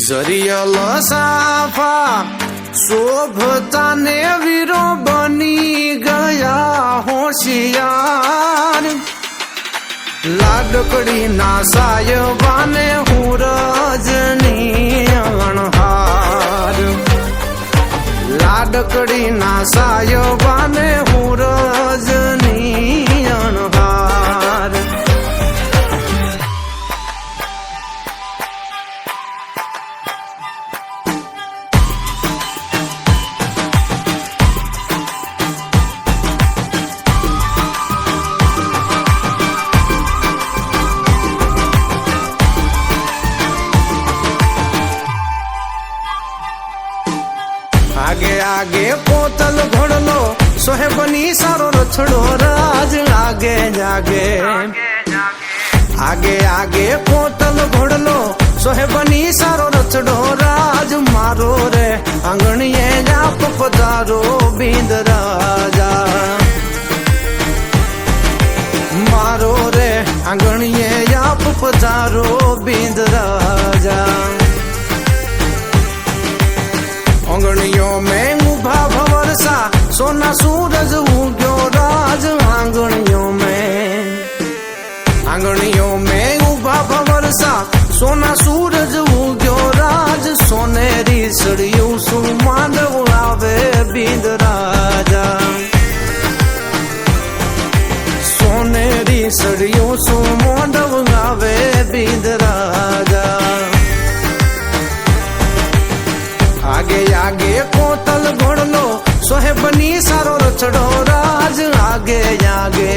જરિયલ સાફા શોભતા ને વીરો બની ગયા હોશિયાર લાડકડી ના સાયવાને હું રજની અણહાર લાડકડી ના સાયવાને હું રજની અણહાર आगे आगे पोतल घोड़लो सोहेबनी सारो रछड़ो राज आगे जागे आगे आगे पोतल घोड़लो सोहेबनी सारो रछड़ो राज मारो रे आंगणिये जाप पधारो बींद राजा मारो रे आंगणिये जाप पधारो बींद राजा आंगणियों में उभा भंवरसा सोना सूरज उग्यो राज आंगणियों में उभा भंवरसा सोना सूरज उग्यो राज सोनेरी सड़ियों सु मांडव आवे बींद राजा सोनेरी सड़ियों सु मांडव आवे बींद राजा आगे आगे पोतल घोड़लो सोहेबनी सारो रछड़ो राज आगे आगे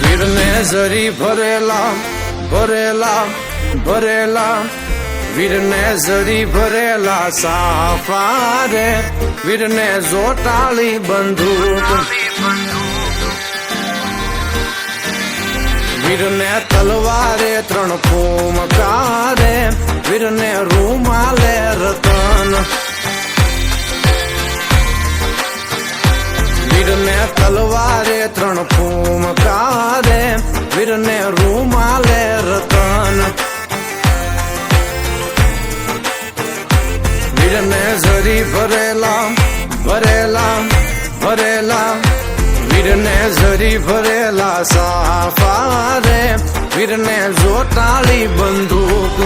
वीर ने जरी भरेला भरेला भरेला वीर ने जरी भरेला साफा रे वीर ने जोटाली बंदूक वीर ने तलवारे त्रण फूमकारे वीर ने रूमाले रतन वीर ने तलवारे त्रण फूमकारे वीर ने रूमाले रतन वीर ने जरी भरेला भरेला भरेला वीर ने जरी भरेला साफा रे वीर ने जोटाली बंदूक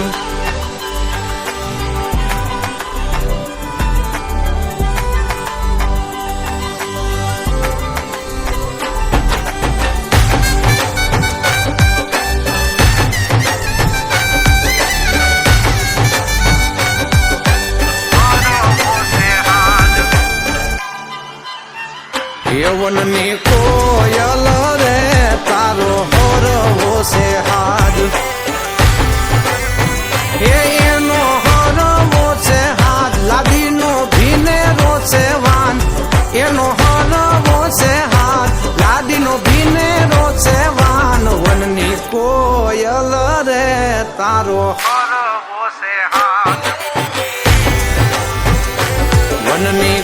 यवननी कोयल रे तारो हरवो से हाथ एनो हरवो से हाथ लादीनो भीने रो से वान एनो हरवो से हाथ लादीनो भीने रो से वान वननी कोयल रे तारो हरवो से हाथ वननी